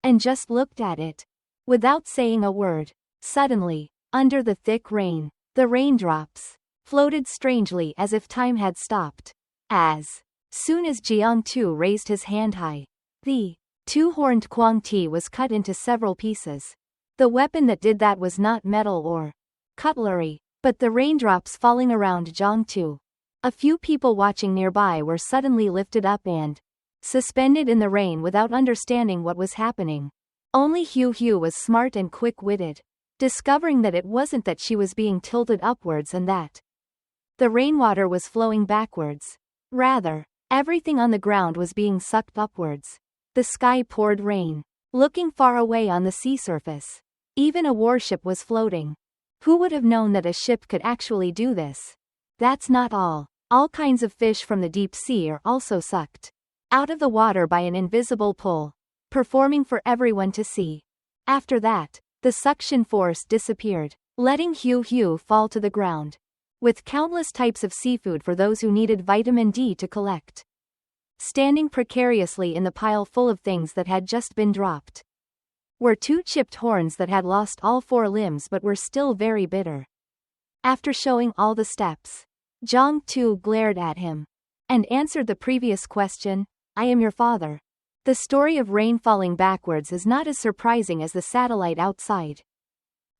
and just looked at it. Without saying a word. Suddenly, under the thick rain, the raindrops floated strangely as if time had stopped. As soon as Jiang-tu raised his hand high, the two-horned Kuang Ti was cut into several pieces. The weapon that did that was not metal or cutlery, but the raindrops falling around Jiang-tu. A few people watching nearby were suddenly lifted up and suspended in the rain without understanding what was happening. Only Hu was smart and quick-witted, discovering that it wasn't that she was being tilted upwards and that the rainwater was flowing backwards. Rather, everything on the ground was being sucked upwards. The sky poured rain. Looking far away on the sea surface, even a warship was floating. Who would have known that a ship could actually do this? That's not all. All kinds of fish from the deep sea are also sucked out of the water by an invisible pull, performing for everyone to see. After that, the suction force disappeared, letting Hu fall to the ground, with countless types of seafood for those who needed vitamin D to collect. Standing precariously in the pile full of things that had just been dropped were two chipped horns that had lost all four limbs but were still very bitter. After showing all the steps, Jiang-tu glared at him and answered the previous question, "I am your father." The story of rain falling backwards is not as surprising as the satellite outside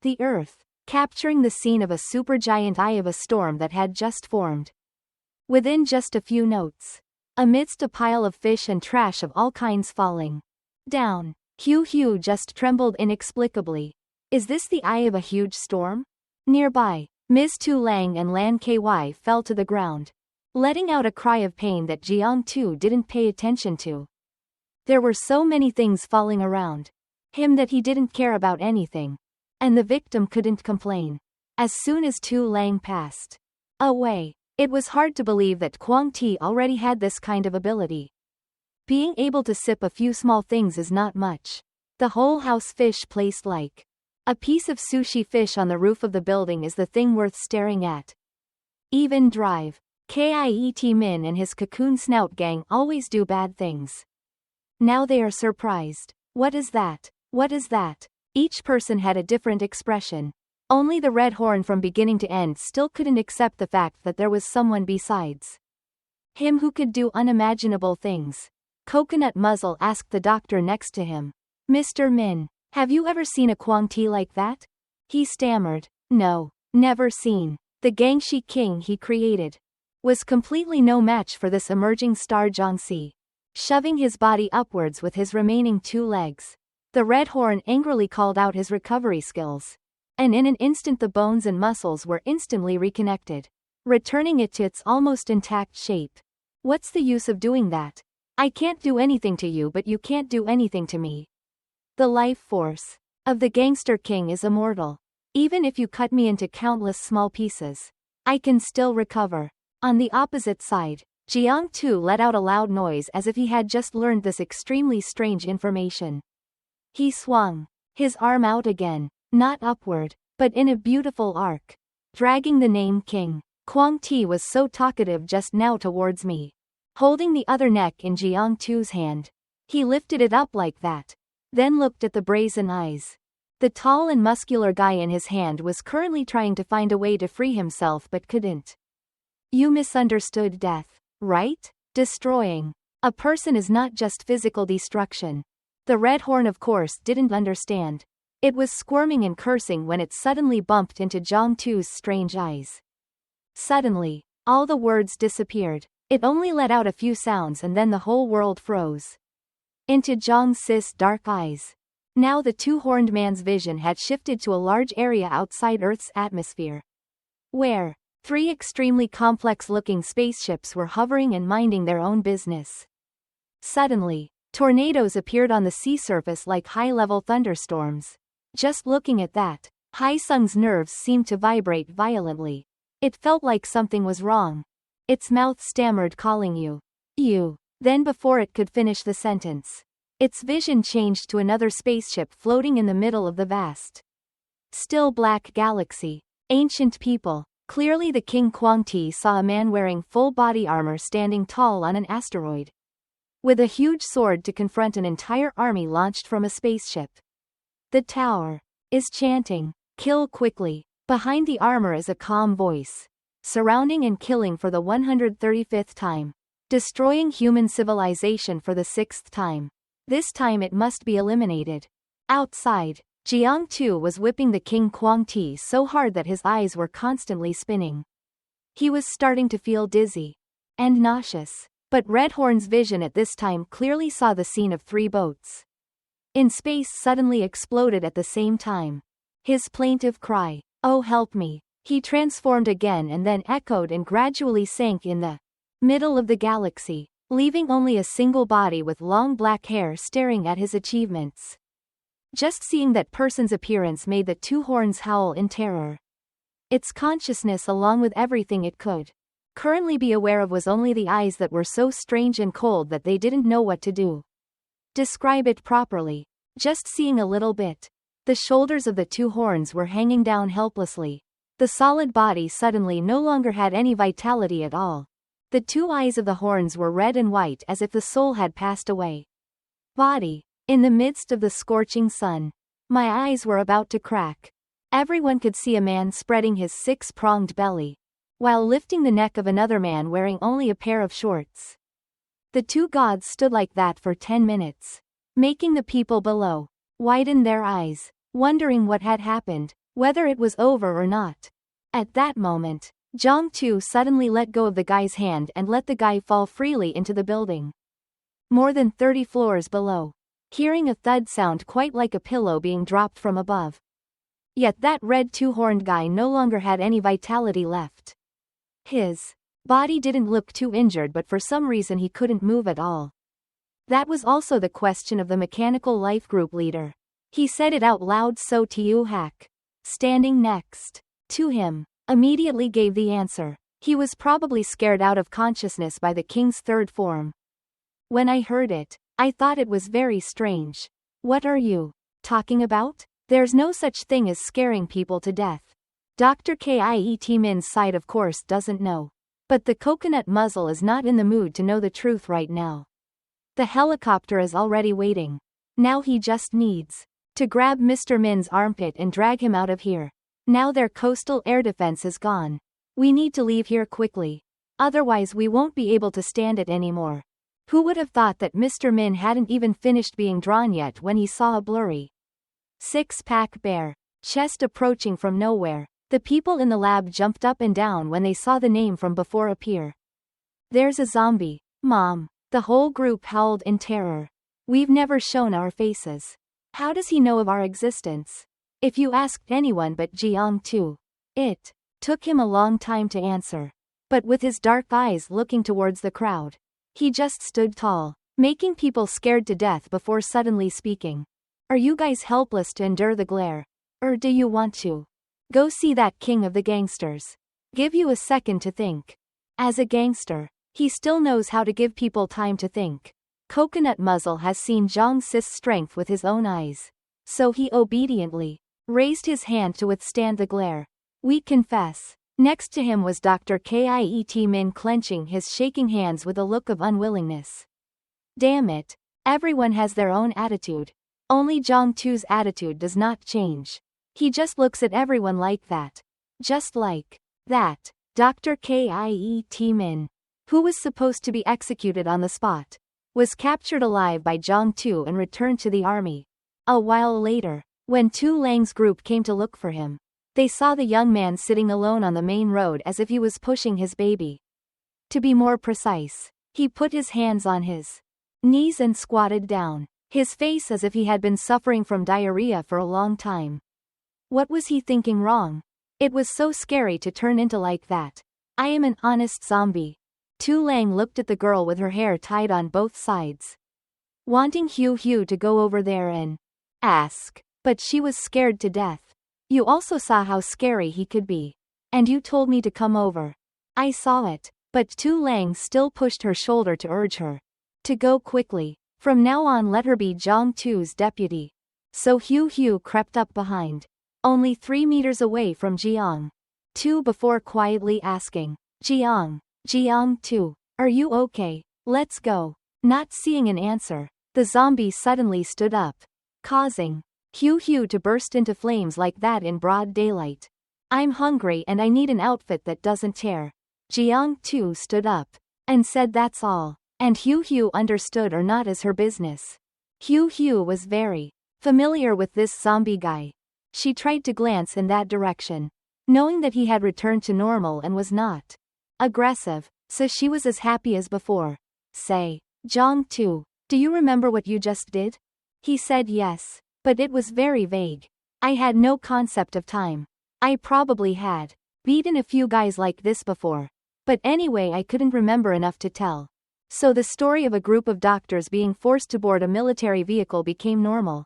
the Earth, capturing the scene of a supergiant eye of a storm that had just formed. Within just a few notes, amidst a pile of fish and trash of all kinds falling down, Hu just trembled inexplicably. Is this the eye of a huge storm? Nearby, Ms. Tu Lang and Lan Ky fell to the ground, letting out a cry of pain that Jiang-tu didn't pay attention to. There were so many things falling around him that he didn't care about anything, and the victim couldn't complain. As soon as Tu Lang passed away, it was hard to believe that Kuang Ti already had this kind of ability. Being able to sip a few small things is not much. The whole house fish placed like a piece of sushi fish on the roof of the building is the thing worth staring at. Even Drive, Kiet Min and his cocoon snout gang always do bad things. Now they are surprised. What is that? What is that? Each person had a different expression. Only the red horn from beginning to end still couldn't accept the fact that there was someone besides him who could do unimaginable things. Coconut Muzzle asked the doctor next to him, "Mr. Min, have you ever seen a Kuang Ti like that?" He stammered, "No, never seen." The Gangshi king he created was completely no match for this emerging star Jiangxi. Shoving his body upwards with his remaining two legs, the red horn angrily called out his recovery skills, and in an instant the bones and muscles were instantly reconnected, returning it to its almost intact shape. What's the use of doing that? I can't do anything to you, but you can't do anything to me. The life force of the Gangster King is immortal. Even if you cut me into countless small pieces, I can still recover. On the opposite side, Jiang-tu let out a loud noise as if he had just learned this extremely strange information. He swung his arm out again, not upward, but in a beautiful arc, dragging the name King. Kuang Ti was so talkative just now towards me. Holding the other neck in Jiang-tu's hand, he lifted it up like that, then looked at the brazen eyes. The tall and muscular guy in his hand was currently trying to find a way to free himself but couldn't. You misunderstood death, right? Destroying a person is not just physical destruction. The red horn of course didn't understand. It was squirming and cursing when it suddenly bumped into Jiang-tu's strange eyes. Suddenly, all the words disappeared. It only let out a few sounds and then the whole world froze into Jiang-si's dark eyes. Now the two-horned man's vision had shifted to a large area outside Earth's atmosphere, where three extremely complex-looking spaceships were hovering and minding their own business. Suddenly, tornadoes appeared on the sea surface like high-level thunderstorms. Just looking at that, Hai-sung's nerves seemed to vibrate violently. It felt like something was wrong. Its mouth stammered calling you. Then before it could finish the sentence, its vision changed to another spaceship floating in the middle of the vast, still black galaxy. Ancient people. Clearly the King Kuang Ti saw a man wearing full body armor standing tall on an asteroid. with a huge sword to confront an entire army launched from a spaceship. The tower is chanting, "Kill quickly." Behind the armor is a calm voice, surrounding and killing for the 135th time. Destroying human civilization for the 6th time. This time it must be eliminated. Outside, Jiang Tu was whipping the King Kwang Ti so hard that his eyes were constantly spinning. He was starting to feel dizzy and nauseous. But Redhorn's vision at this time clearly saw the scene of 3 boats in space suddenly exploded at the same time. His plaintive cry, "Oh help me," he transformed again and then echoed and gradually sank in the middle of the galaxy, leaving only a single body with long black hair staring at his achievements. Just seeing that person's appearance made the 2 horns howl in terror. Its consciousness along with everything it could currently be aware of was only the eyes that were so strange and cold that they didn't know what to do. Describe it properly. Just seeing a little bit. The shoulders of the 2 horns were hanging down helplessly. The solid body suddenly no longer had any vitality at all. The 2 eyes of the horns were red and white as if the soul had passed away. Body. In the midst of the scorching sun. My eyes were about to crack. Everyone could see a man spreading his 6-pronged belly, while lifting the neck of another man wearing only a pair of shorts. The 2 gods stood like that for 10 minutes, making the people below widen their eyes, wondering what had happened, whether it was over or not. At that moment, Jiang Tu suddenly let go of the guy's hand and let the guy fall freely into the building. More than 30 floors below. Hearing a thud sound quite like a pillow being dropped from above. Yet that red 2-horned guy no longer had any vitality left. His body didn't look too injured, but for some reason he couldn't move at all. That was also the question of the mechanical life group leader. He said it out loud, so Tiu Hak, standing next to him, immediately gave the answer. He was probably scared out of consciousness by the king's 3rd form. When I heard it, I thought it was very strange. What are you talking about? There's no such thing as scaring people to death. Dr. Kiet Min's side of course doesn't know. But the coconut muzzle is not in the mood to know the truth right now. The helicopter is already waiting. Now he just needs to grab Mr. Min's armpit and drag him out of here. Now their coastal air defense is gone. We need to leave here quickly. Otherwise we won't be able to stand it anymore. Who would have thought that Mr. Min hadn't even finished being drawn yet when he saw a blurry 6-pack bare chest approaching from nowhere? The people in the lab jumped up and down when they saw the name from before appear. There's a zombie, Mom. The whole group howled in terror. We've never shown our faces. How does he know of our existence? If you asked anyone but Jiang Tu, it took him a long time to answer. But with his dark eyes looking towards the crowd, he just stood tall, making people scared to death before suddenly speaking. Are you guys helpless to endure the glare? Or do you want to go see that king of the gangsters? Give you a second to think. As a gangster, he still knows how to give people time to think. Coconut Muzzle has seen Zhang Si's strength with his own eyes. So he obediently raised his hand to withstand the glare. We confess. Next to him was Dr. Kiet Min clenching his shaking hands with a look of unwillingness. Damn it. Everyone has their own attitude. Only Jiang Tu's attitude does not change. He just looks at everyone like that. Just like that. Dr. Kiet Min, who was supposed to be executed on the spot, was captured alive by Jiang Tu and returned to the army. A while later, when Tu Lang's group came to look for him, they saw the young man sitting alone on the main road as if he was pushing his baby. To be more precise, he put his hands on his knees and squatted down, his face as if he had been suffering from diarrhea for a long time. What was he thinking wrong? It was so scary to turn into like that. I am an honest zombie. Tu Lang looked at the girl with her hair tied on both sides, wanting Hugh to go over there and ask, but she was scared to death. You also saw how scary he could be. And you told me to come over. I saw it, but Tu Lang still pushed her shoulder to urge her to go quickly. From now on let her be Jiang Tu's deputy. So Hugh crept up behind, only 3 meters away from Jiang Tu before quietly asking, Jiang Tu, are you okay? Let's go. Not seeing an answer, the zombie suddenly stood up, causing Hugh to burst into flames like that in broad daylight. I'm hungry and I need an outfit that doesn't tear. Jiang too stood up and said that's all, and Hugh understood or not as her business. Hugh was very familiar with this zombie guy. She tried to glance in that direction, knowing that he had returned to normal and was not aggressive, so she was as happy as before. Say, Jiang too, do you remember what you just did? He said yes, but it was very vague. I had no concept of time. I probably had beaten a few guys like this before, but anyway I couldn't remember enough to tell. So the story of a group of doctors being forced to board a military vehicle became normal.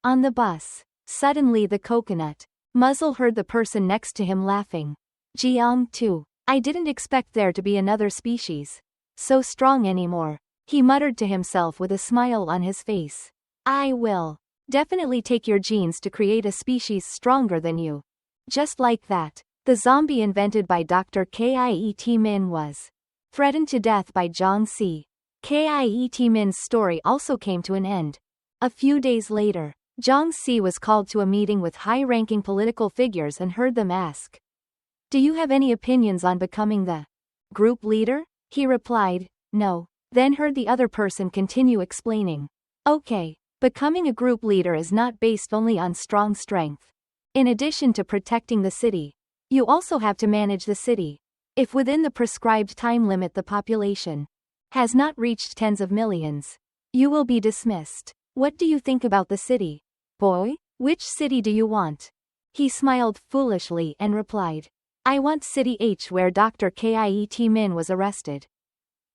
On the bus, suddenly the coconut muzzle heard the person next to him laughing. Jiang too, I didn't expect there to be another species so strong anymore, he muttered to himself with a smile on his face. I will definitely take your genes to create a species stronger than you. Just like that, the zombie invented by Dr. Kiet Min was threatened to death by Zhang Si. Kiet Min's story also came to an end. A few days later, Zhang Si was called to a meeting with high-ranking political figures and heard them ask, "Do you have any opinions on becoming the group leader?" He replied, "No." Then heard the other person continue explaining, "Okay, becoming a group leader is not based only on strong strength. In addition to protecting the city, you also have to manage the city. If within the prescribed time limit the population has not reached tens of millions, you will be dismissed. What do you think about the city? Boy, which city do you want?" He smiled foolishly and replied, "I want City H where Dr. Kiet Min was arrested."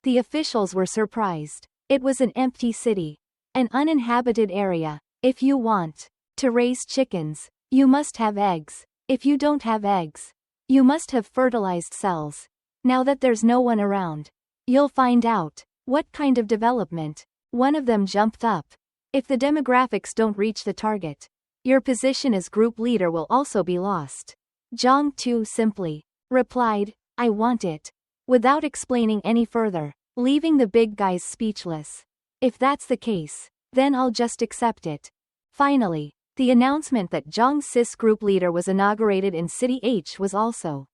The officials were surprised. It was an empty city, an uninhabited area. If you want to raise chickens, you must have eggs. If you don't have eggs, you must have fertilized cells. Now that there's no one around, you'll find out. What kind of development? One of them jumped up. If the demographics don't reach the target, your position as group leader will also be lost. Zhang Tu simply replied, "I want it," without explaining any further, leaving the big guys speechless. If that's the case, then I'll just accept it. Finally, the announcement that Zhang Si's group leader was inaugurated in City H was also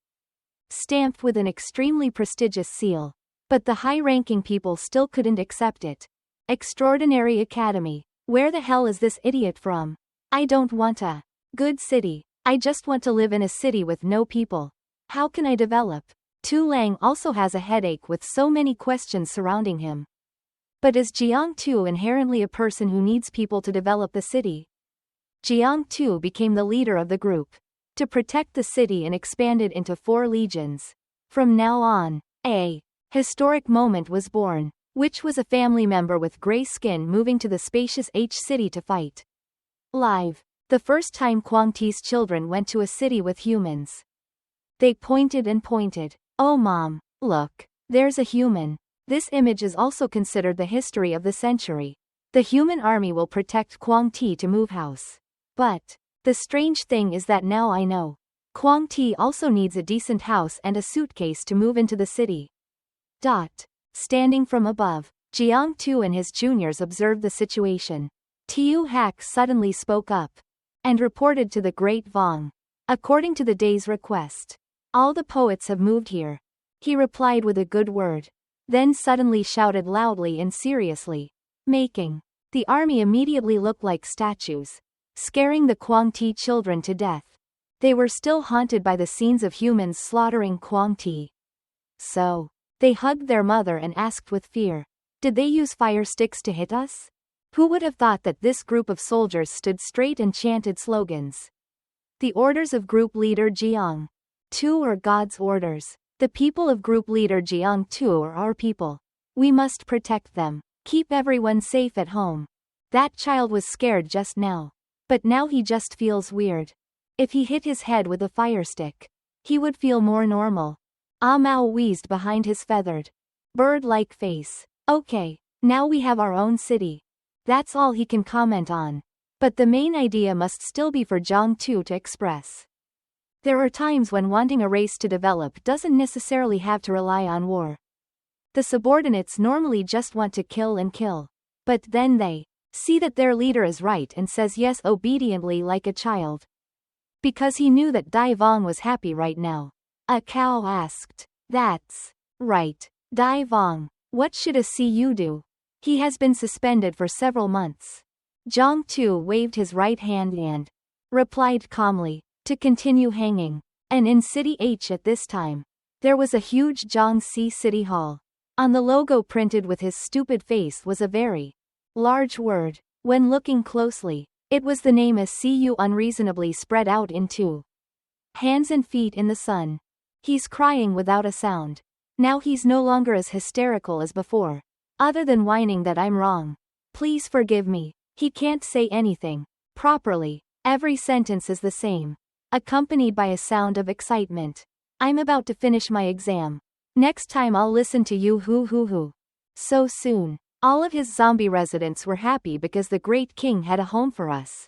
stamped with an extremely prestigious seal. But the high-ranking people still couldn't accept it. Extraordinary Academy. Where the hell is this idiot from? I don't want a good city. I just want to live in a city with no people. How can I develop? Tu Lang also has a headache with so many questions surrounding him. But is Jiang Tu inherently a person who needs people to develop the city? Jiang Tu became the leader of the group to protect the city and expanded into 4 legions. From now on, a historic moment was born, which was a family member with gray skin moving to the spacious H city to fight. Live. The first time Quang Ti's children went to a city with humans. They pointed and pointed. "Oh mom, look, there's a human." This image is also considered the history of the century. The human army will protect Quang Ti to move house. But the strange thing is that now I know. Quang Ti also needs a decent house and a suitcase to move into the city. Standing from above, Jiang Tu and his juniors observed the situation. Tiu Hak suddenly spoke up and reported to the Great Vong. "According to the day's request, all the poets have moved here." He replied with a good word, then suddenly shouted loudly and seriously, making the army immediately look like statues, scaring the Quang Ti children to death. They were still haunted by the scenes of humans slaughtering Quang Ti. So, they hugged their mother and asked with fear, "Did they use fire sticks to hit us?" Who would have thought that this group of soldiers stood straight and chanted slogans? The orders of group leader Jiang Tu are God's orders. The people of group leader Jiang Tu are our people. We must protect them. Keep everyone safe at home. That child was scared just now. But now he just feels weird. If he hit his head with a fire stick, he would feel more normal. Ah Mao wheezed behind his feathered, bird-like face. Okay, now we have our own city. That's all he can comment on. But the main idea must still be for Jiang Tu to express. There are times when wanting a race to develop doesn't necessarily have to rely on war. The subordinates normally just want to kill and kill. But then they see that their leader is right and says yes obediently like a child. Because he knew that Dai Vong was happy right now. A cow asked. That's right. Dai Vong, what should a CU do? He has been suspended for several months. Zhang Tu waved his right hand and replied calmly, to continue hanging. And in City H at this time, there was a huge Jiangxi City Hall. On the logo printed with his stupid face was a very large word. When looking closely, it was the name as CU unreasonably spread out in two hands and feet in the sun. He's crying without a sound. Now he's no longer as hysterical as before. Other than whining that I'm wrong. Please forgive me. He can't say anything properly. Every sentence is the same, accompanied by a sound of excitement. I'm about to finish my exam. Next time I'll listen to you hoo. So soon. All of his zombie residents were happy because the Great King had a home for us.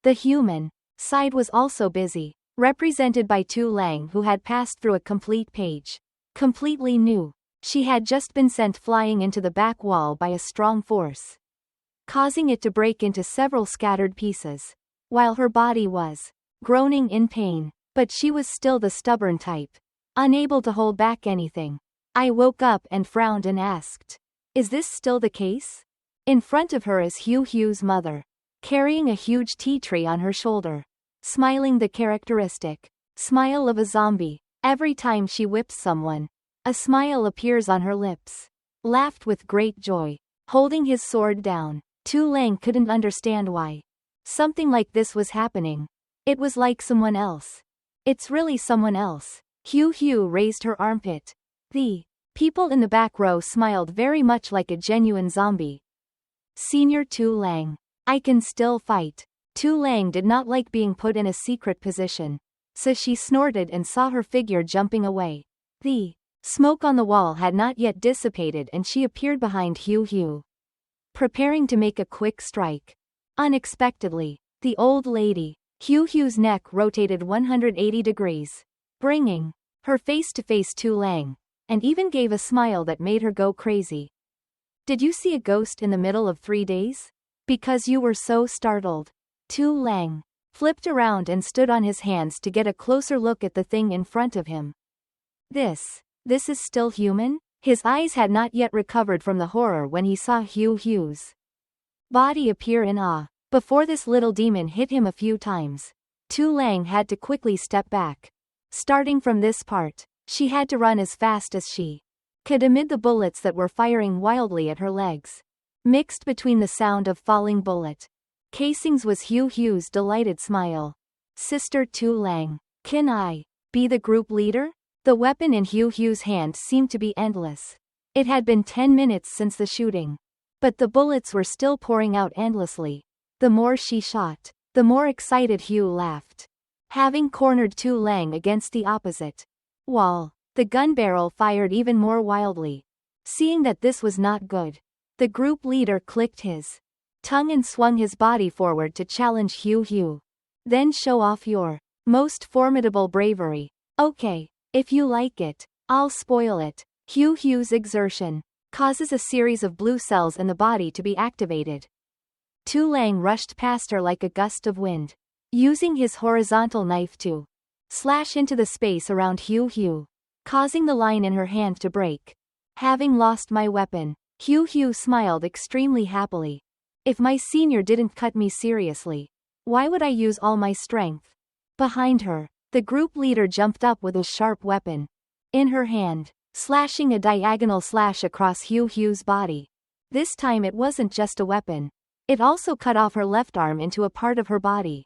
The human side was also busy, represented by Tu Lang, who had passed through a complete page. Completely new. She had just been sent flying into the back wall by a strong force, causing it to break into several scattered pieces. While her body was groaning in pain, but she was still the stubborn type, unable to hold back anything. I woke up and frowned and asked, is this still the case? In front of her is Hu's mother, carrying a huge tea tree on her shoulder, smiling the characteristic smile of a zombie. Every time she whips someone, a smile appears on her lips. Laughed with great joy, holding his sword down. Tu Lang couldn't understand why something like this was happening. It was like someone else. It's really someone else. Hu raised her armpit. The people in the back row smiled very much like a genuine zombie. Senior Tu Lang. I can still fight. Tu Lang did not like being put in a secret position, so she snorted and saw her figure jumping away. The smoke on the wall had not yet dissipated and she appeared behind Hu, preparing to make a quick strike. Unexpectedly, the old lady, Hu's neck rotated 180 degrees, bringing her face to face Tu Lang, and even gave a smile that made her go crazy. Did you see a ghost in the middle of 3 days? Because you were so startled. Tu Lang flipped around and stood on his hands to get a closer look at the thing in front of him. This is still human? His eyes had not yet recovered from the horror when he saw Hu's body appear in awe. Before this little demon hit him a few times, Tu Lang had to quickly step back. Starting from this part, she had to run as fast as she could amid the bullets that were firing wildly at her legs. Mixed between the sound of falling bullet casings was Hu's delighted smile. Sister Tu Lang, can I be the group leader? The weapon in Hu's hand seemed to be endless. It had been 10 minutes since the shooting, but the bullets were still pouring out endlessly. The more she shot, the more excited Hu laughed. Having cornered Tu Lang against the opposite wall, the gun barrel fired even more wildly. Seeing that this was not good, the group leader clicked his tongue and swung his body forward to challenge Hu. Then show off your most formidable bravery. Okay, if you like it, I'll spoil it. Hu's exertion causes a series of blue cells in the body to be activated. Tu Lang rushed past her like a gust of wind, using his horizontal knife to slash into the space around Hu, causing the line in her hand to break. Having lost my weapon, Hu smiled extremely happily. If my senior didn't cut me seriously, why would I use all my strength? Behind her, the group leader jumped up with a sharp weapon in her hand, slashing a diagonal slash across Hu's body. This time it wasn't just a weapon. It also cut off her left arm into a part of her body.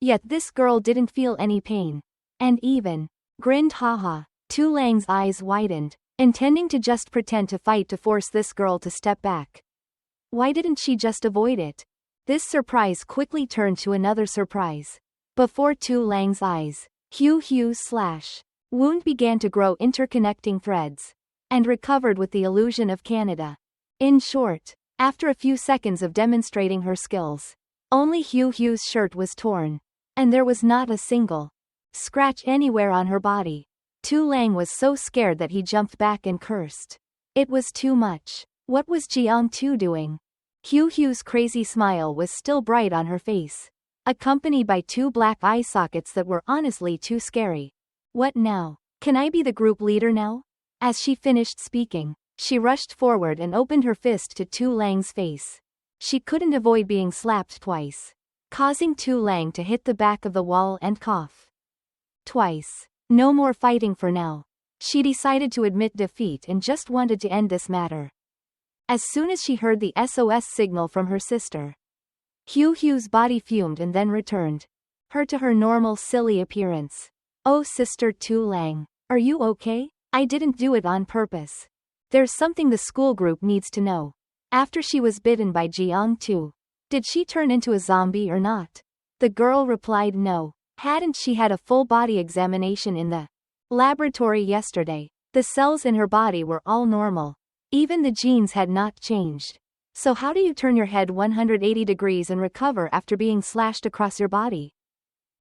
Yet this girl didn't feel any pain, and even grinned haha. Tu Lang's eyes widened, intending to just pretend to fight to force this girl to step back. Why didn't she just avoid it? This surprise quickly turned to another surprise. Before Tu Lang's eyes, Hu's slash wound began to grow interconnecting threads, and recovered with the illusion of Canada. In short, after a few seconds of demonstrating her skills, only Hu's shirt was torn, and there was not a single scratch anywhere on her body. Tu Lang was so scared that he jumped back and cursed. It was too much. What was Jiang-tu doing? Hu's crazy smile was still bright on her face, accompanied by two black eye sockets that were honestly too scary. What now? Can I be the group leader now? As she finished speaking, she rushed forward and opened her fist to Tu Lang's face. She couldn't avoid being slapped twice, causing Tu Lang to hit the back of the wall and cough. Twice. No more fighting for now. She decided to admit defeat and just wanted to end this matter. As soon as she heard the SOS signal from her sister, Hu's body fumed and then returned her to her normal silly appearance. Oh sister Tu Lang, are you okay? I didn't do it on purpose. There's something the school group needs to know. After she was bitten by Jiang-tu, did she turn into a zombie or not? The girl replied no. Hadn't she had a full body examination in the laboratory yesterday? The cells in her body were all normal. Even the genes had not changed. So how do you turn your head 180 degrees and recover after being slashed across your body?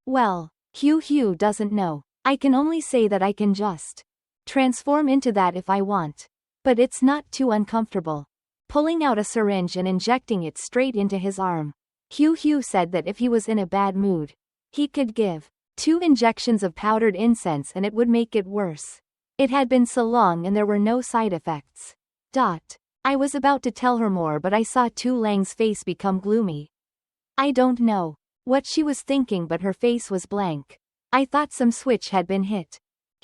Well, Hu doesn't know. I can only say that I can just transform into that if I want. But it's not too uncomfortable. Pulling out a syringe and injecting it straight into his arm, Hu said that if he was in a bad mood, he could give 2 injections of powdered incense and it would make it worse. It had been so long and there were no side effects. I was about to tell her more but I saw Tu Lang's face become gloomy. I don't know what she was thinking but her face was blank. I thought some switch had been hit.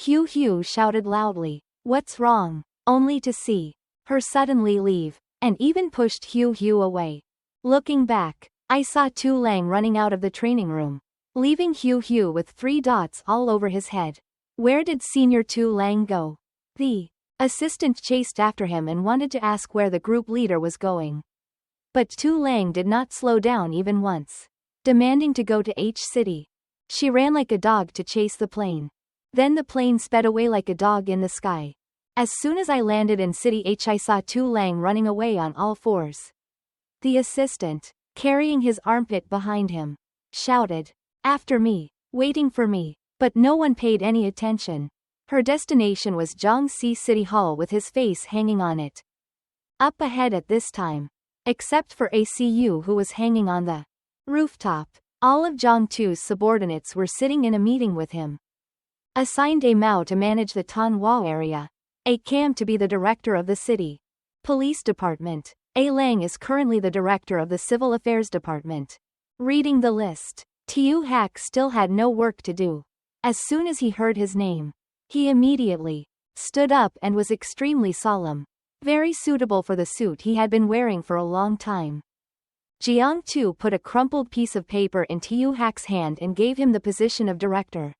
Hu shouted loudly, "What's wrong?" only to see her suddenly leave, and even pushed Hu away. Looking back, I saw Tu Lang running out of the training room, leaving Hu with 3 dots all over his head. Where did Senior Tu Lang go? The assistant chased after him and wanted to ask where the group leader was going. But Tu Lang did not slow down even once, demanding to go to H City. She ran like a dog to chase the plane. Then the plane sped away like a dog in the sky. As soon as I landed in City H I saw Tu Lang running away on all 4s. The assistant, carrying his armpit behind him, shouted, "After me, waiting for me," but no one paid any attention. Her destination was Jiangxi City Hall with his face hanging on it. Up ahead at this time, except for ACU who was hanging on the rooftop, all of Jiang-tu's subordinates were sitting in a meeting with him. Assigned A Mao to manage the Tanhua area, A Cam to be the director of the city police department, A Lang is currently the director of the civil affairs department. Reading the list, Tiu Hak still had no work to do. As soon as he heard his name, he immediately stood up and was extremely solemn, very suitable for the suit he had been wearing for a long time. Jiang-tu put a crumpled piece of paper in Tiu Hak's hand and gave him the position of director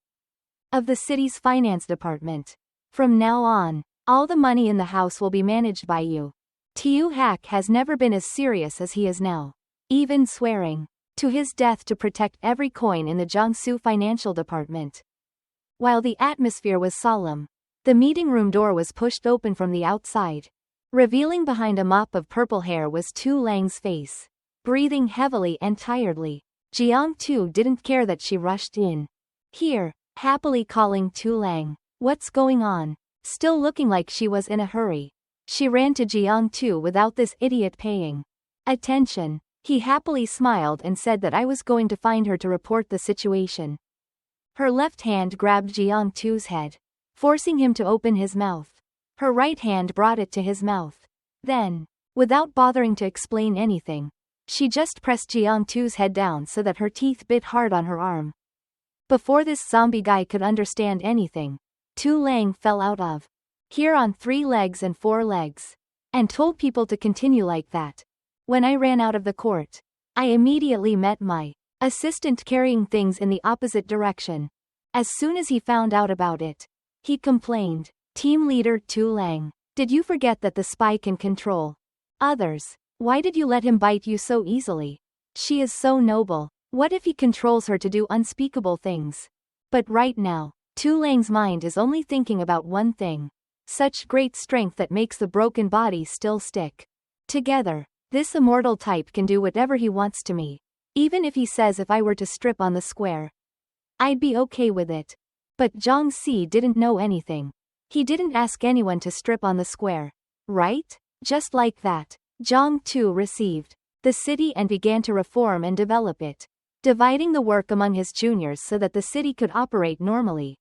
of the city's finance department. From now on, all the money in the house will be managed by you. Tiu Hak has never been as serious as he is now, even swearing to his death to protect every coin in the Jiangsu financial department. While the atmosphere was solemn, the meeting room door was pushed open from the outside. Revealing behind a mop of purple hair was Tu Lang's face, breathing heavily and tiredly. Jiang-tu didn't care that she rushed in here, happily calling Tu Lang. "What's going on?" Still looking like she was in a hurry, she ran to Jiang-tu without this idiot paying attention. He happily smiled and said that I was going to find her to report the situation. Her left hand grabbed Jiang-tu's head, forcing him to open his mouth. Her right hand brought it to his mouth. Then, without bothering to explain anything, she just pressed Jiang-tu's head down so that her teeth bit hard on her arm. Before this zombie guy could understand anything, Tu Lang fell out of here on 3 legs and 4 legs, and told people to continue like that. When I ran out of the court, I immediately met my assistant carrying things in the opposite direction. As soon as he found out about it, he complained, "Team leader Tu Lang, did you forget that the spy can control others? Why did you let him bite you so easily? She is so noble. What if he controls her to do unspeakable things?" But right now, Tu Lang's mind is only thinking about one thing. Such great strength that makes the broken body still stick together. This immortal type can do whatever he wants to me. Even if he says if I were to strip on the square, I'd be okay with it. But Jiangxi didn't know anything. He didn't ask anyone to strip on the square. right? Just like that, Zhang Tu received the city and began to reform and develop it, dividing the work among his juniors so that the city could operate normally.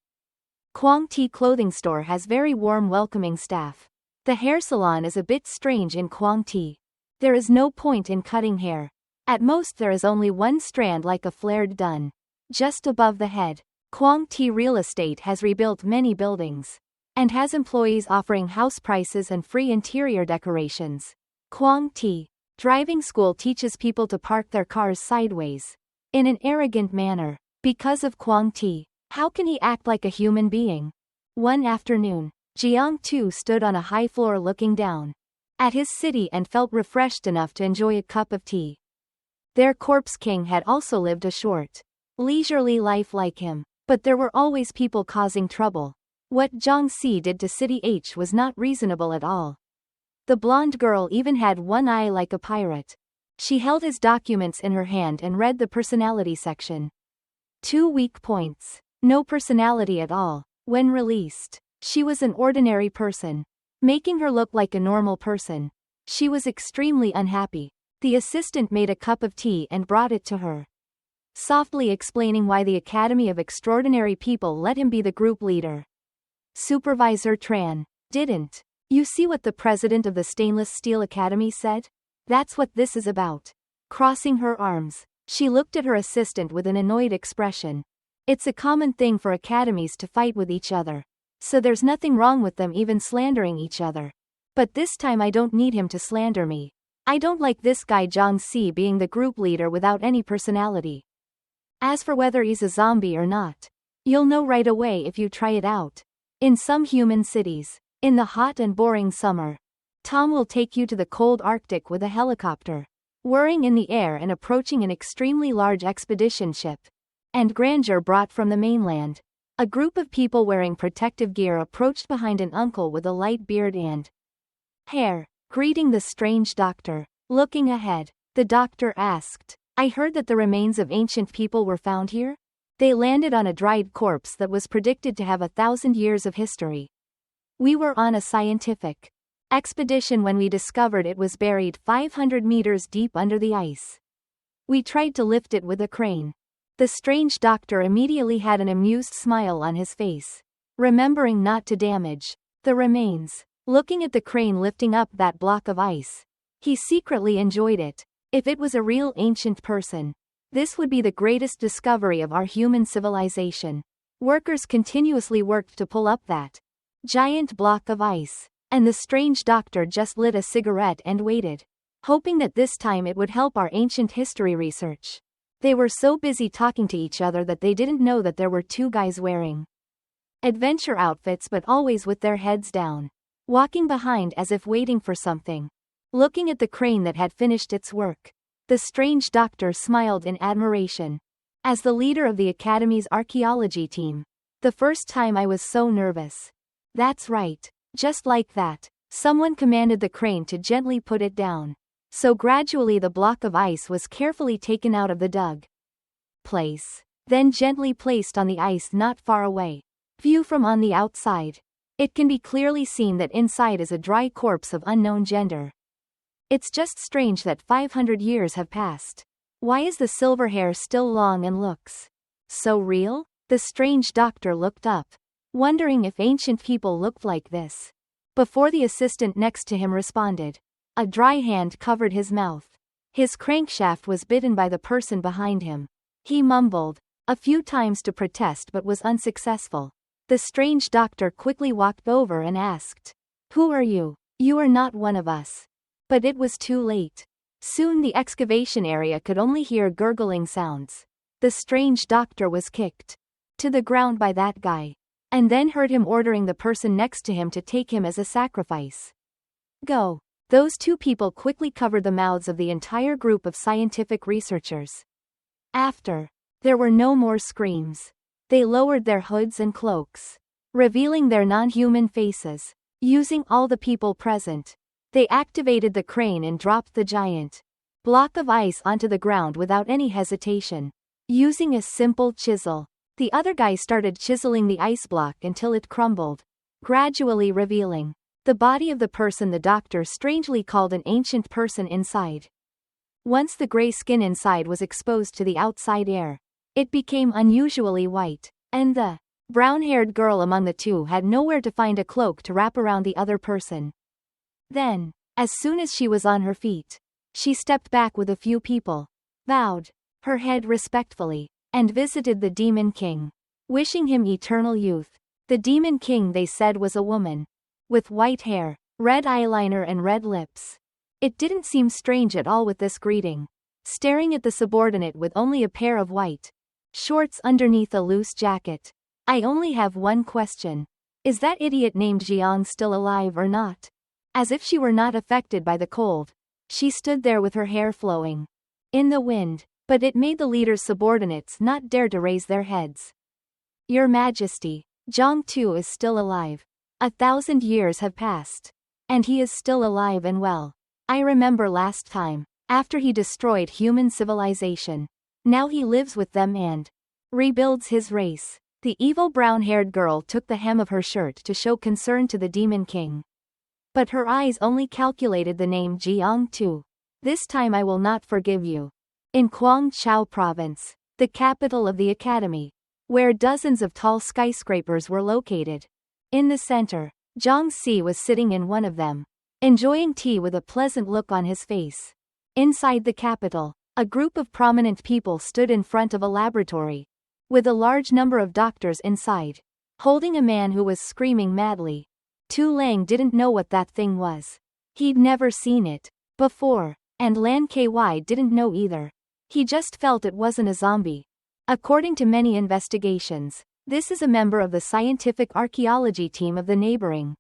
Quang Ti clothing store has very warm welcoming staff. The hair salon is a bit strange in Quang Ti. There is no point in cutting hair. At most there is only one strand like a flared dun. Just above the head. Quang Ti Real Estate has rebuilt many buildings. And has employees offering house prices and free interior decorations. Quang Ti driving school teaches people to park their cars sideways. In an arrogant manner. Because of Quang Ti, how can he act like a human being? One afternoon, Jiang Tu stood on a high floor looking down at his city and felt refreshed enough to enjoy a cup of tea. Their corpse king had also lived a short, leisurely life like him, but there were always people causing trouble. What Zhang Si did to City H was not reasonable at all. The blonde girl even had one eye like a pirate. She held his documents in her hand and read the personality section. 2 weak points. No personality at all. When released, she was an ordinary person, making her look like a normal person. She was extremely unhappy. The assistant made a cup of tea and brought it to her, softly explaining why the Academy of Extraordinary People let him be the group leader. Supervisor Tran, didn't you see what the president of the Stainless Steel Academy said? That's what this is about. Crossing her arms, she looked at her assistant with an annoyed expression. It's a common thing for academies to fight with each other. So there's nothing wrong with them even slandering each other. But this time I don't need him to slander me. I don't like this guy Zhang Si being the group leader without any personality. As for whether he's a zombie or not, you'll know right away if you try it out. In some human cities, in the hot and boring summer, Tom will take you to the cold Arctic with a helicopter, whirring in the air and approaching an extremely large expedition ship. And grandeur brought from the mainland. A group of people wearing protective gear approached behind an uncle with a light beard and hair, greeting the strange doctor. Looking ahead, the doctor asked, I heard that the remains of ancient people were found here? They landed on a dried corpse that was predicted to have 1,000 years of history. We were on a scientific expedition when we discovered it was buried 500 meters deep under the ice. We tried to lift it with a crane. The strange doctor immediately had an amused smile on his face, remembering not to damage the remains. Looking at the crane lifting up that block of ice, he secretly enjoyed it. If it was a real ancient person, this would be the greatest discovery of our human civilization. Workers continuously worked to pull up that giant block of ice, and the strange doctor just lit a cigarette and waited, hoping that this time it would help our ancient history research. They were so busy talking to each other that they didn't know that there were 2 guys wearing adventure outfits but always with their heads down, walking behind as if waiting for something. Looking at the crane that had finished its work, the strange doctor smiled in admiration. As the leader of the Academy's archaeology team, the first time I was so nervous. That's right. Just like that, someone commanded the crane to gently put it down. So gradually the block of ice was carefully taken out of the dug place, then gently placed on the ice not far away. View from on the outside. It can be clearly seen that inside is a dry corpse of unknown gender. It's just strange that 500 years have passed. Why is the silver hair still long and looks so real? The strange doctor looked up, wondering if ancient people looked like this. Before the assistant next to him responded, a dry hand covered his mouth. His crankshaft was bitten by the person behind him. He mumbled a few times to protest but was unsuccessful. The strange doctor quickly walked over and asked, Who are you? You are not one of us. But it was too late. Soon the excavation area could only hear gurgling sounds. The strange doctor was kicked to the ground by that guy, and then heard him ordering the person next to him to take him as a sacrifice. Go. Those 2 people quickly covered the mouths of the entire group of scientific researchers. After there were no more screams, they lowered their hoods and cloaks, revealing their non-human faces. Using all the people present, they activated the crane and dropped the giant block of ice onto the ground without any hesitation. Using a simple chisel, the other guy started chiseling the ice block until it crumbled, gradually revealing The body of the person the doctor strangely called an ancient person inside. Once the gray skin inside was exposed to the outside air, it became unusually white, and the brown-haired girl among the two had nowhere to find a cloak to wrap around the other person. Then, as soon as she was on her feet, she stepped back with a few people, bowed her head respectfully, and visited the Demon King, wishing him eternal youth. The Demon King, they said, was a woman, with white hair, red eyeliner and red lips. It didn't seem strange at all with this greeting, staring at the subordinate with only a pair of white shorts underneath a loose jacket. I only have one question. Is that idiot named Jiang still alive or not? As if she were not affected by the cold, she stood there with her hair flowing in the wind, but it made the leader's subordinates not dare to raise their heads. Your Majesty, Jiang too is still alive. 1,000 years have passed. And he is still alive and well. I remember last time, after he destroyed human civilization. Now he lives with them and rebuilds his race. The evil brown-haired girl took the hem of her shirt to show concern to the Demon King. But her eyes only calculated the name Jiang Tu. This time I will not forgive you. In Guangzhou province, the capital of the academy, where dozens of tall skyscrapers were located. In the center, Zhang Si was sitting in one of them, enjoying tea with a pleasant look on his face. Inside the capital, a group of prominent people stood in front of a laboratory, with a large number of doctors inside, holding a man who was screaming madly. Tu Lang didn't know what that thing was. He'd never seen it before, and Lan Ky didn't know either. He just felt it wasn't a zombie. According to many investigations, this is a member of the scientific archaeology team of the neighboring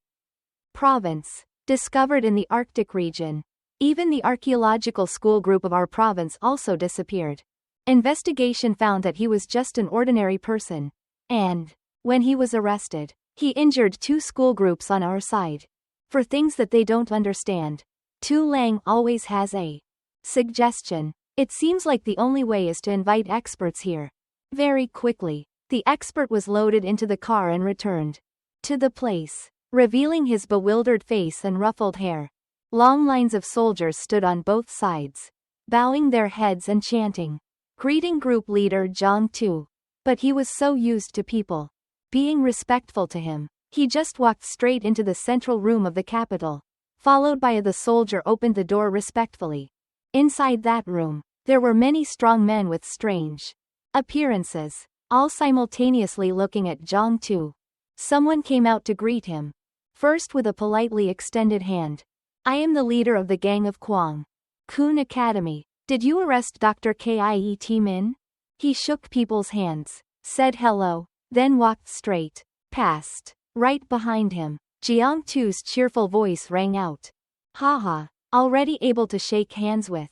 province, discovered in the Arctic region. Even the archaeological school group of our province also disappeared. Investigation found that he was just an ordinary person. And, when he was arrested, he injured 2 school groups on our side. For things that they don't understand, Tu Lang always has a suggestion. It seems like the only way is to invite experts here. Very quickly, the expert was loaded into the car and returned to the place, revealing his bewildered face and ruffled hair. Long lines of soldiers stood on both sides, bowing their heads and chanting, greeting group leader Jiang Tu. But he was so used to people being respectful to him, he just walked straight into the central room of the capital, followed by the soldier opened the door respectfully. Inside that room, there were many strong men with strange appearances, all simultaneously looking at Jiang Tu. Someone came out to greet him, first with a politely extended hand. I am the leader of the gang of Kwang Kun Academy. Did you arrest Dr. Kiet Min? He shook people's hands, said hello, then walked straight past. Right behind him, Jiang Tu's cheerful voice rang out. Haha, already able to shake hands with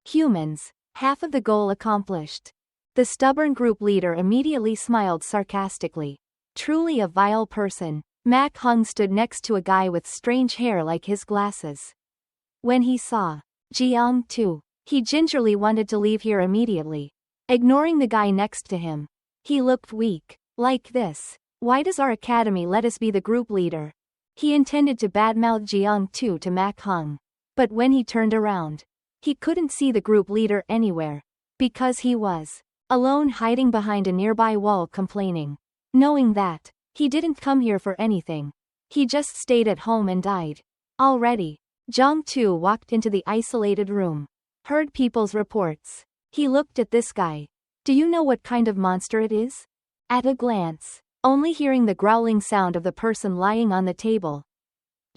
humans, half of the goal accomplished. The stubborn group leader immediately smiled sarcastically. Truly a vile person. Mak Hung stood next to a guy with strange hair like his glasses. When he saw Jiang Tu, he gingerly wanted to leave here immediately, ignoring the guy next to him. He looked weak. Like this, why does our academy let us be the group leader? He intended to badmouth Jiang Tu to Mak Hung, but when he turned around, he couldn't see the group leader anywhere, because he was alone hiding behind a nearby wall complaining. Knowing that, he didn't come here for anything. He just stayed at home and died. Already, Jiang Tu walked into the isolated room, heard people's reports. He looked at this guy. Do you know what kind of monster it is? At a glance, only hearing the growling sound of the person lying on the table,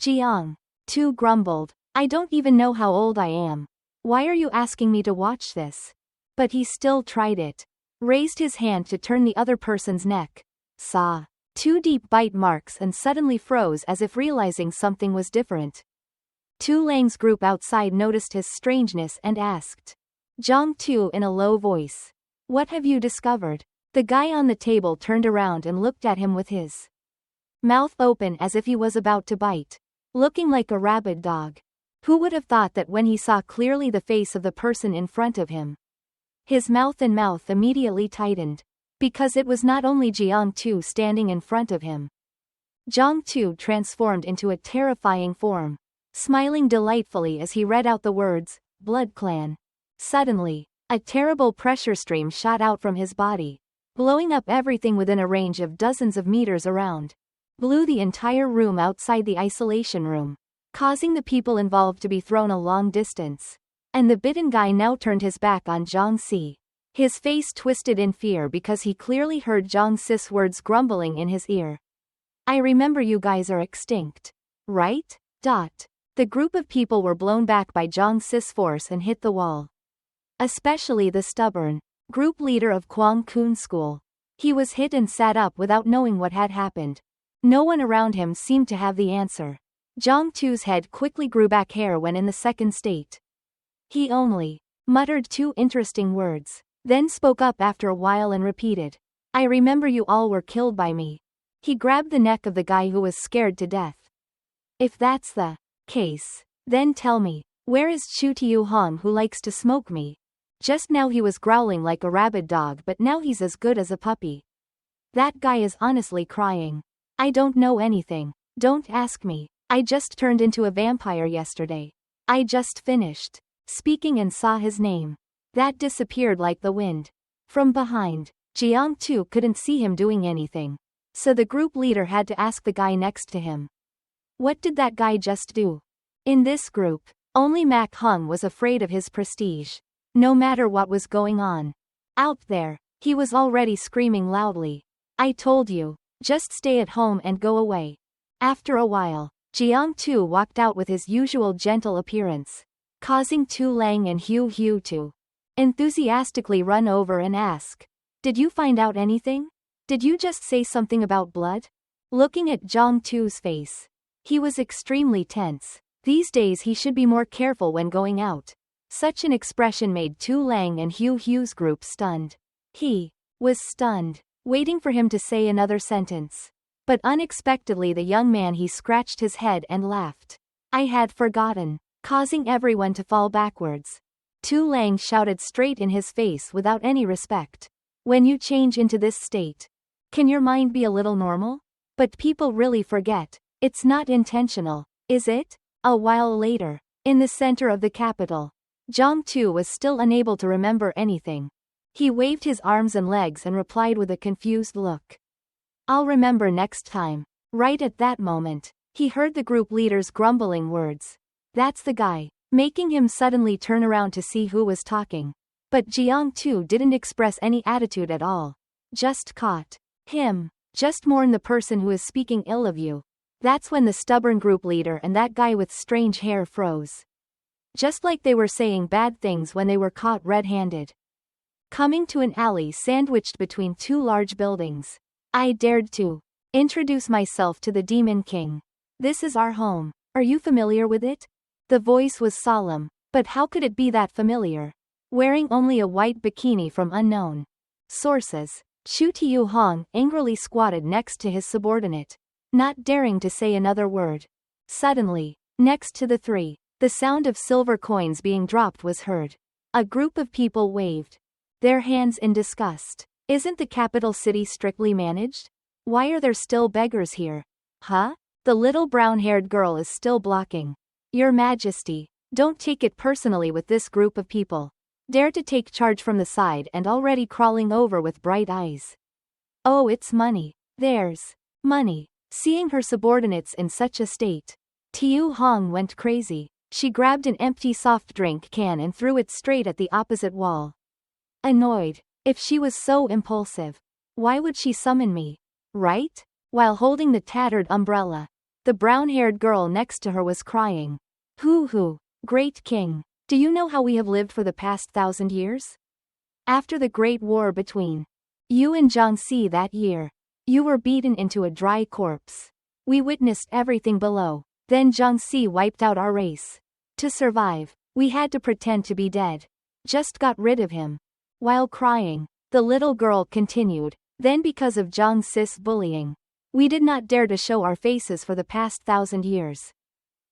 Jiang Tu grumbled, I don't even know how old I am. Why are you asking me to watch this? But he still tried it. Raised his hand to turn the other person's neck. Saw 2 deep bite marks and suddenly froze as if realizing something was different. Tu Lang's group outside noticed his strangeness and asked Jiang Tu in a low voice, what have you discovered? The guy on the table turned around and looked at him with his mouth open as if he was about to bite, looking like a rabid dog. Who would have thought that when he saw clearly the face of the person in front of him, his mouth immediately tightened, because it was not only Jiang Tu standing in front of him, Jiang-tu transformed into a terrifying form, smiling delightfully as he read out the words, Blood Clan. Suddenly, a terrible pressure stream shot out from his body, blowing up everything within a range of dozens of meters around. Blew the entire room outside the isolation room, causing the people involved to be thrown a long distance. And the bitten guy now turned his back on Zhang Si. His face twisted in fear because he clearly heard Zhang Si's words grumbling in his ear. I remember you guys are extinct. Right? The group of people were blown back by Zhang Si's force and hit the wall. Especially the stubborn group leader of Kwang Kun School. He was hit and sat up without knowing what had happened. No one around him seemed to have the answer. Zhang Tu's head quickly grew back hair when in the second state. He only muttered two interesting words, then spoke up after a while and repeated, I remember you all were killed by me. He grabbed the neck of the guy who was scared to death. If that's the case, then tell me, where is Chu Tiu Hong who likes to smoke me? Just now he was growling like a rabid dog, but now he's as good as a puppy. That guy is honestly crying. I don't know anything. Don't ask me. I just turned into a vampire yesterday. I just finished speaking and saw his name. That disappeared like the wind. From behind, Jiang-tu couldn't see him doing anything. So the group leader had to ask the guy next to him. What did that guy just do? In this group, only Mak Hung was afraid of his prestige. No matter what was going on out there, he was already screaming loudly. I told you, just stay at home and go away. After a while, Jiang-tu walked out with his usual gentle appearance, causing Tu Lang and Hu to enthusiastically run over and ask, did you find out anything? Did you just say something about blood? Looking at Jiang-tu's face, he was extremely tense. These days he should be more careful when going out. Such an expression made Tu Lang and Hu's group stunned. He was stunned, waiting for him to say another sentence. But unexpectedly the young man he scratched his head and laughed. I had forgotten, causing everyone to fall backwards. Tu Lang shouted straight in his face without any respect. When you change into this state, can your mind be a little normal? But people really forget. It's not intentional, is it? A while later, in the center of the capital, Jiang-tu was still unable to remember anything. He waved his arms and legs and replied with a confused look. I'll remember next time. Right at that moment, he heard the group leader's grumbling words. That's the guy, making him suddenly turn around to see who was talking. But Jiang-tu didn't express any attitude at all. Just caught him. Just mourn the person who is speaking ill of you. That's when the stubborn group leader and that guy with strange hair froze. Just like they were saying bad things when they were caught red-handed. Coming to an alley sandwiched between two large buildings, I dared to introduce myself to the Demon King. This is our home. Are you familiar with it? The voice was solemn, but how could it be that familiar? Wearing only a white bikini from unknown sources, Chu Tiu Hong angrily squatted next to his subordinate, not daring to say another word. Suddenly, next to the three, the sound of silver coins being dropped was heard. A group of people waved their hands in disgust. Isn't the capital city strictly managed? Why are there still beggars here? Huh? The little brown-haired girl is still blocking. Your Majesty, don't take it personally with this group of people. Dare to take charge from the side and already crawling over with bright eyes. Oh, it's money. There's money. Seeing her subordinates in such a state, Tiu Hong went crazy. She grabbed an empty soft drink can and threw it straight at the opposite wall. Annoyed. If she was so impulsive, why would she summon me? Right? While holding the tattered umbrella, the brown-haired girl next to her was crying. Hoo, great king. Do you know how we have lived for the past 1,000 years? After the great war between you and Jiangxi that year, you were beaten into a dry corpse. We witnessed everything below. Then Jiangxi wiped out our race. To survive, we had to pretend to be dead. Just got rid of him. While crying, the little girl continued, then because of Zhang Si's bullying, we did not dare to show our faces for the past 1,000 years.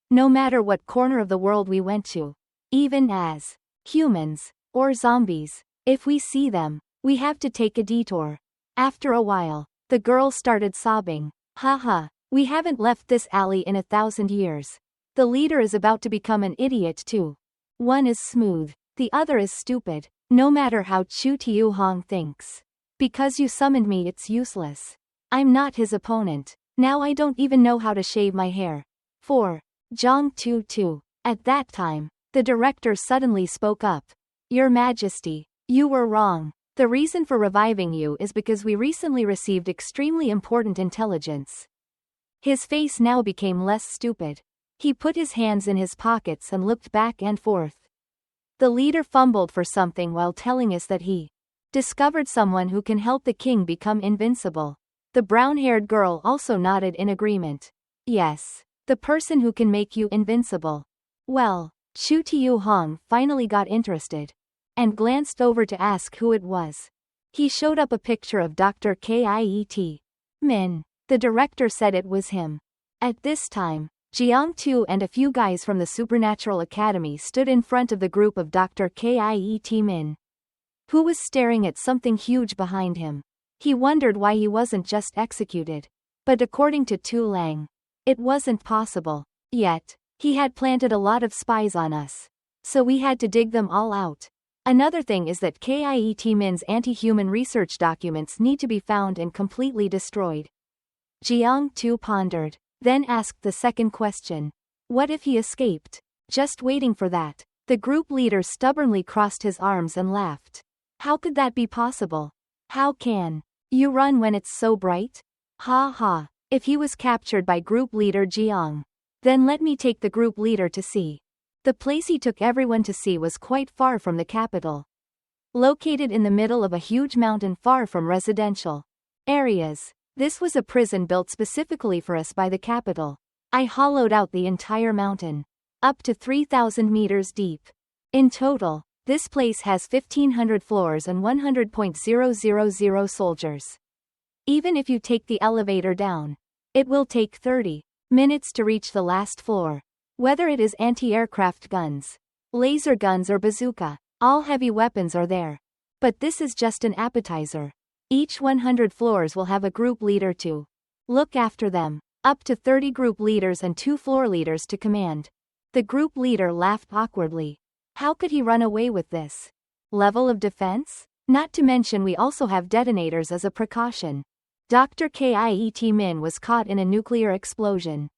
No matter what corner of the world we went to, even as humans or zombies, if we see them, we have to take a detour. After a while, the girl started sobbing. Haha, We haven't left this alley in 1,000 years. The leader is about to become an idiot too. One is smooth. The other is stupid. No matter how Chu Tiu Hong thinks. Because you summoned me, it's useless. I'm not his opponent. Now I don't even know how to shave my hair. 4. Zhang Tu Tu. At that time, the director suddenly spoke up. Your Majesty, you were wrong. The reason for reviving you is because we recently received extremely important intelligence. His face now became less stupid. He put his hands in his pockets and looked back and forth. The leader fumbled for something while telling us that he discovered someone who can help the king become invincible. The brown-haired girl also nodded in agreement. Yes, the person who can make you invincible. Well, Chu Tiu Hong finally got interested and glanced over to ask who it was. He showed up a picture of Dr. Kiet Min. The director said it was him. At this time, Jiang Tu and a few guys from the Supernatural Academy stood in front of the group of Dr. Kiet Min, who was staring at something huge behind him. He wondered why he wasn't just executed. But according to Tu Lang, it wasn't possible. Yet, he had planted a lot of spies on us. So we had to dig them all out. Another thing is that Kiet Min's anti-human research documents need to be found and completely destroyed. Jiang Tu pondered, then asked the second question. What if he escaped? Just waiting for that. The group leader stubbornly crossed his arms and laughed. How could that be possible? How can you run when it's so bright? Ha ha. If he was captured by group leader Jiang, then let me take the group leader to see. The place he took everyone to see was quite far from the capital. Located in the middle of a huge mountain far from residential areas. This was a prison built specifically for us by the capital. I hollowed out the entire mountain. Up to 3,000 meters deep. In total, this place has 1,500 floors and 100,000 soldiers. Even if you take the elevator down, it will take 30 minutes to reach the last floor. Whether it is anti-aircraft guns, laser guns or bazooka, all heavy weapons are there. But this is just an appetizer. Each 100 floors will have a group leader to look after them. Up to 30 group leaders and 2 floor leaders to command. The group leader laughed awkwardly. How could he run away with this level of defense? Not to mention we also have detonators as a precaution. Dr. Kiet Min was caught in a nuclear explosion.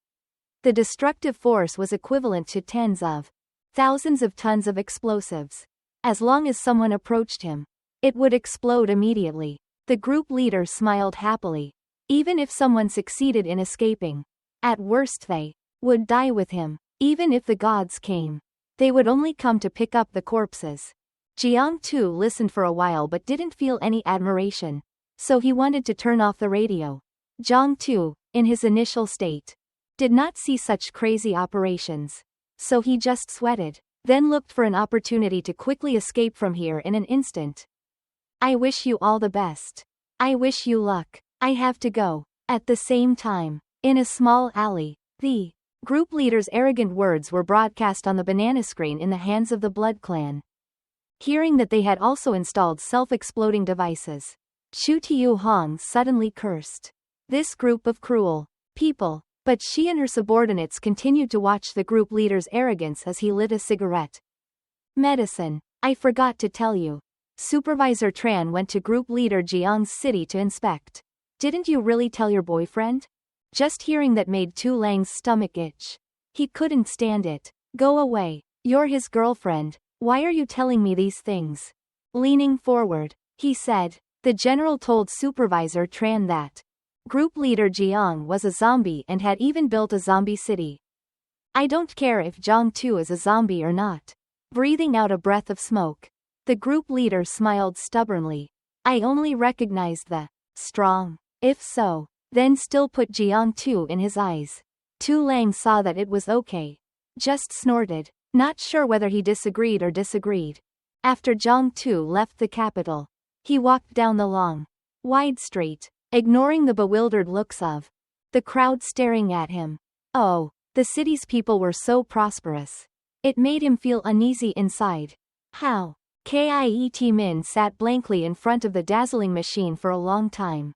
The destructive force was equivalent to tens of thousands of tons of explosives. As long as someone approached him, it would explode immediately. The group leader smiled happily. Even if someone succeeded in escaping, at worst they would die with him. Even if the gods came, they would only come to pick up the corpses. Jiang Tu listened for a while but didn't feel any admiration. So he wanted to turn off the radio. Jiang Tu, in his initial state, did not see such crazy operations. So he just sweated, then looked for an opportunity to quickly escape from here in an instant. I wish you all the best. I wish you luck. I have to go. At the same time, in a small alley, the group leader's arrogant words were broadcast on the banana screen in the hands of the Blood Clan. Hearing that they had also installed self-exploding devices, Chu Tiu Hong suddenly cursed this group of cruel people. But she and her subordinates continued to watch the group leader's arrogance as he lit a cigarette. Medicine. I forgot to tell you. Supervisor Tran went to group leader Jiang's city to inspect. Didn't you really tell your boyfriend? Just hearing that made Tu Lang's stomach itch. He couldn't stand it. Go away. You're his girlfriend. Why are you telling me these things? Leaning forward, he said. The general told Supervisor Tran that group leader Jiang was a zombie and had even built a zombie city. I don't care if Jiang Tu is a zombie or not. Breathing out a breath of smoke, the group leader smiled stubbornly. I only recognized the strong. If so, then still put Jiang Tu in his eyes. Tu Lang saw that it was okay. Just snorted, not sure whether he disagreed or disagreed. After Jiang Tu left the capital, he walked down the long, wide street, ignoring the bewildered looks of the crowd staring at him. Oh, the city's people were so prosperous. It made him feel uneasy inside. How? Kiet Min sat blankly in front of the dazzling machine for a long time,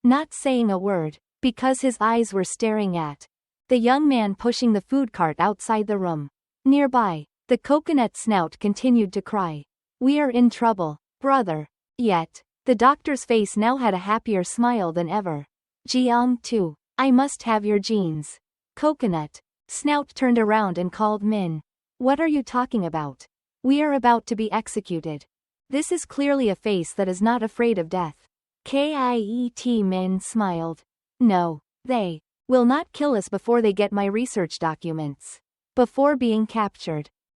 not saying a word. because his eyes were staring at the young man pushing the food cart outside the room. Nearby, the coconut snout continued to cry. We are in trouble, brother. Yet, the doctor's face now had a happier smile than ever. Jiang too. I must have your genes. Coconut. Snout turned around and called Min. What are you talking about? We are about to be executed. This is clearly a face that is not afraid of death. Kiet Min smiled. No, they will not kill us before they get my research documents. Before being captured.